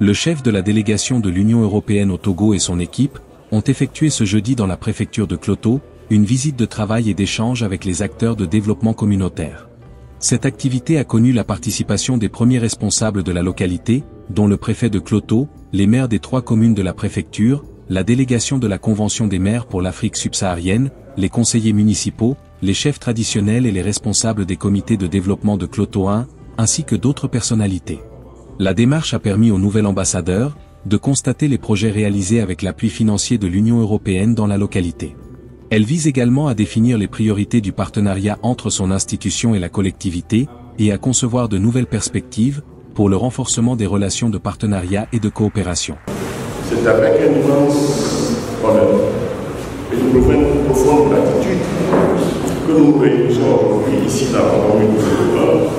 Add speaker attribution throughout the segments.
Speaker 1: Le chef de la délégation de l'Union européenne au Togo et son équipe ont effectué ce jeudi dans la préfecture de Kloto une visite de travail et d'échange avec les acteurs de développement communautaire. Cette activité a connu la participation des premiers responsables de la localité, dont le préfet de Kloto, les maires des 3 communes de la préfecture, la délégation de la Convention des maires pour l'Afrique subsaharienne, les conseillers municipaux, les chefs traditionnels et les responsables des comités de développement de Kloto 1, ainsi que d'autres personnalités. La démarche a permis au nouvel ambassadeur de constater les projets réalisés avec l'appui financier de l'Union européenne dans la localité. Elle vise également à définir les priorités du partenariat entre son institution et la collectivité, et à concevoir de nouvelles perspectives pour le renforcement des relations de partenariat et de coopération.
Speaker 2: C'est avec un immense honneur et une profonde gratitude que nous nous réunissons aujourd'hui ici dans la commune de Togo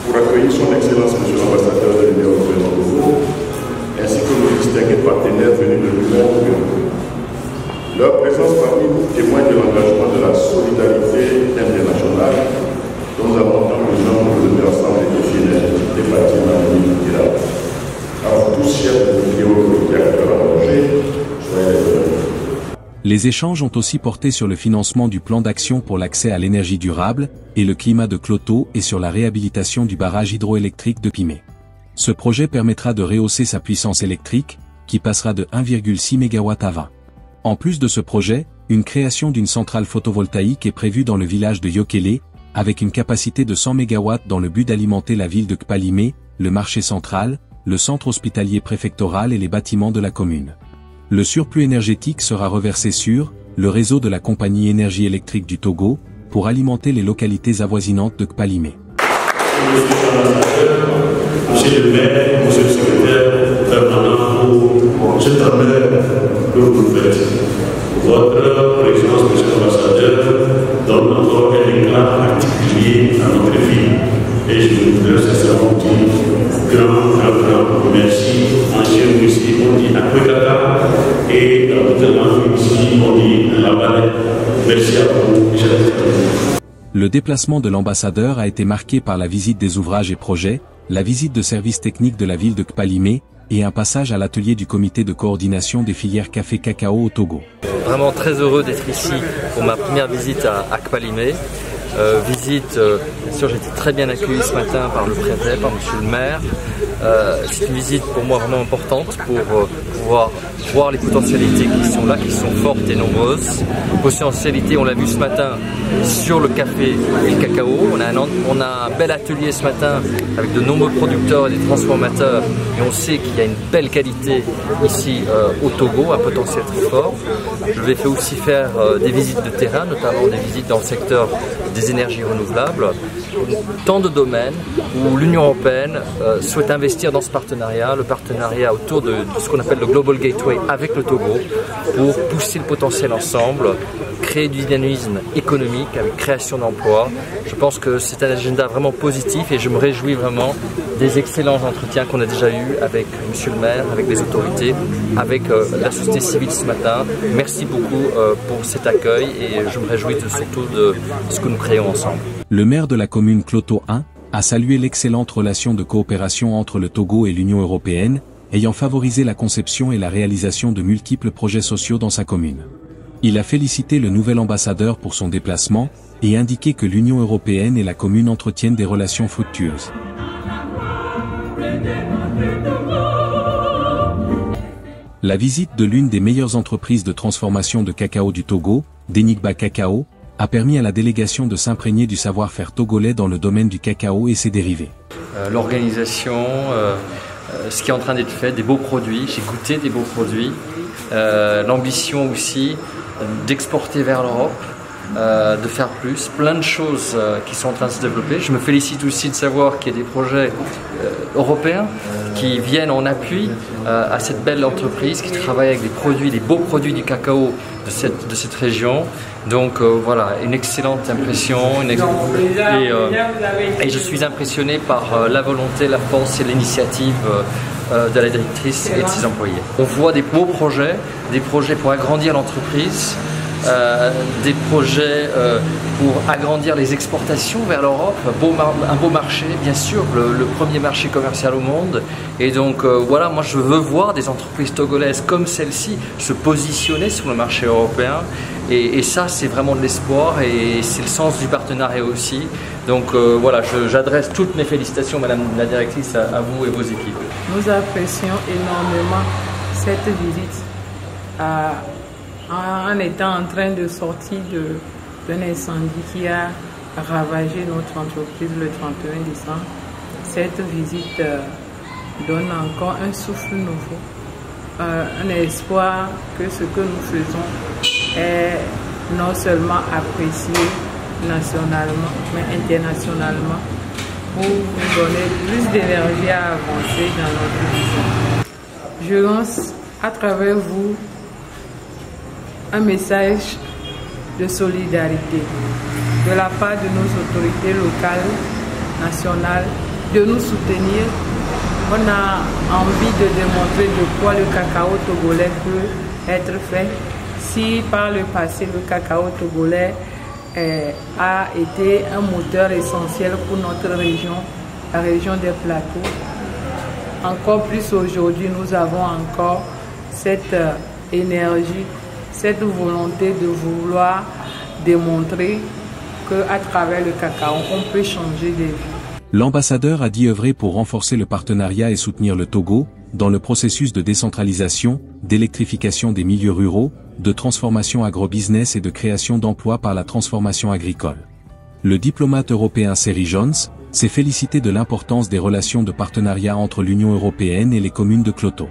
Speaker 2: pour accueillir son Excellence M. l'ambassadeur de l'Union européenne au Togo, ainsi que nos distingués partenaires venus de l'Union. Leur présence parmi nous témoigne de l'engagement de la solidarité internationale dont nous avons tant besoin pour relever ensemble les défis des bâtiments multilatéraux. Alors tous chers de vidéos et acteurs à manger, soyez les bienvenus.
Speaker 1: Les échanges ont aussi porté sur le financement du plan d'action pour l'accès à l'énergie durable et le climat de Kloto et sur la réhabilitation du barrage hydroélectrique de Pimé. Ce projet permettra de rehausser sa puissance électrique, qui passera de 1,6 MW à 20. En plus de ce projet, une création d'une centrale photovoltaïque est prévue dans le village de Yokele, avec une capacité de 100 MW dans le but d'alimenter la ville de Kpalimé, le marché central, le centre hospitalier préfectoral et les bâtiments de la commune. Le surplus énergétique sera reversé sur le réseau de la compagnie énergie électrique du Togo pour alimenter les localités avoisinantes de Kpalimé.
Speaker 3: Monsieur le maire, monsieur le secrétaire permanent, je t'amène que vous faites. Votre présence, monsieur l'ambassadeur, donne encore un éclat particulier à notre vie. Et je voudrais sincèrement dire grand merci. En chien ici, on dit Akwekaka et dans ici, on dit Labane. Merci à vous, chers amis.
Speaker 1: Le déplacement de l'ambassadeur a été marqué par la visite des ouvrages et projets, la visite de services techniques de la ville de Kpalimé et un passage à l'atelier du comité de coordination des filières café-cacao au Togo.
Speaker 4: Vraiment très heureux d'être ici pour ma première visite à Kpalimé. Visite, bien sûr j'ai été très bien accueilli ce matin par le préfet, par monsieur le maire. C'est une visite pour moi vraiment importante pour pouvoir voir les potentialités qui sont là, qui sont fortes et nombreuses. Potentialités, on l'a vu ce matin sur le café et le cacao. On a un bel atelier ce matin avec de nombreux producteurs et des transformateurs et on sait qu'il y a une belle qualité ici au Togo, un potentiel très fort. Je vais aussi faire des visites de terrain, notamment des visites dans le secteur des énergies renouvelables. Tant de domaines où l'Union européenne souhaite investir dans ce partenariat, le partenariat autour de ce qu'on appelle le Global Gateway avec le Togo, pour pousser le potentiel ensemble, créer du dynamisme économique avec création d'emplois. Je pense que c'est un agenda vraiment positif et je me réjouis vraiment des excellents entretiens qu'on a déjà eus avec monsieur le maire, avec les autorités, avec la société civile ce matin. Merci beaucoup pour cet accueil et je me réjouis surtout de ce que nous créons ensemble.
Speaker 1: Le maire de la commune Kloto 1 a salué l'excellente relation de coopération entre le Togo et l'Union européenne, ayant favorisé la conception et la réalisation de multiples projets sociaux dans sa commune. Il a félicité le nouvel ambassadeur pour son déplacement et indiqué que l'Union européenne et la commune entretiennent des relations fructueuses. La visite de l'une des meilleures entreprises de transformation de cacao du Togo, Denigba Cacao, a permis à la délégation de s'imprégner du savoir-faire togolais dans le domaine du cacao et ses dérivés.
Speaker 4: L'organisation, ce qui est en train d'être fait, des beaux produits, j'ai goûté des beaux produits, l'ambition aussi d'exporter vers l'Europe, de faire plus, plein de choses qui sont en train de se développer. Je me félicite aussi de savoir qu'il y a des projets européens qui viennent en appui à cette belle entreprise qui travaille avec des produits, des beaux produits du cacao de cette région. Donc voilà, une excellente impression et je suis impressionné par la volonté, la force et l'initiative de la directrice et de ses employés. On voit des beaux projets, des projets pour agrandir l'entreprise, des projets pour agrandir les exportations vers l'Europe, un beau marché, bien sûr, le premier marché commercial au monde. Et donc voilà, moi je veux voir des entreprises togolaises comme celle-ci se positionner sur le marché européen. Et ça, c'est vraiment de l'espoir et c'est le sens du partenariat aussi. Donc voilà, j'adresse toutes mes félicitations, Madame la Directrice, à vous et vos équipes.
Speaker 5: Nous apprécions énormément cette visite en étant en train de sortir d'un incendie qui a ravagé notre entreprise le 31 décembre. Cette visite donne encore un souffle nouveau, un espoir que ce que nous faisons est non seulement apprécié nationalement, mais internationalement, pour nous donner plus d'énergie à avancer dans notre vision. Je lance à travers vous un message de solidarité de la part de nos autorités locales, nationales, de nous soutenir. On a envie de démontrer de quoi le cacao togolais peut être fait. Si par le passé le cacao togolais a été un moteur essentiel pour notre région, la région des plateaux, encore plus aujourd'hui, nous avons encore cette énergie, cette volonté de vouloir démontrer qu'à travers le cacao, on peut changer des vies.
Speaker 1: L'ambassadeur a dit œuvrer pour renforcer le partenariat et soutenir le Togo, dans le processus de décentralisation, d'électrification des milieux ruraux, de transformation agrobusiness et de création d'emplois par la transformation agricole. Le diplomate européen Seri Jones s'est félicité de l'importance des relations de partenariat entre l'Union européenne et les communes de Kloto.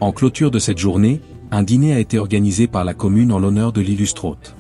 Speaker 1: En clôture de cette journée, un dîner a été organisé par la commune en l'honneur de l'illustre hôte.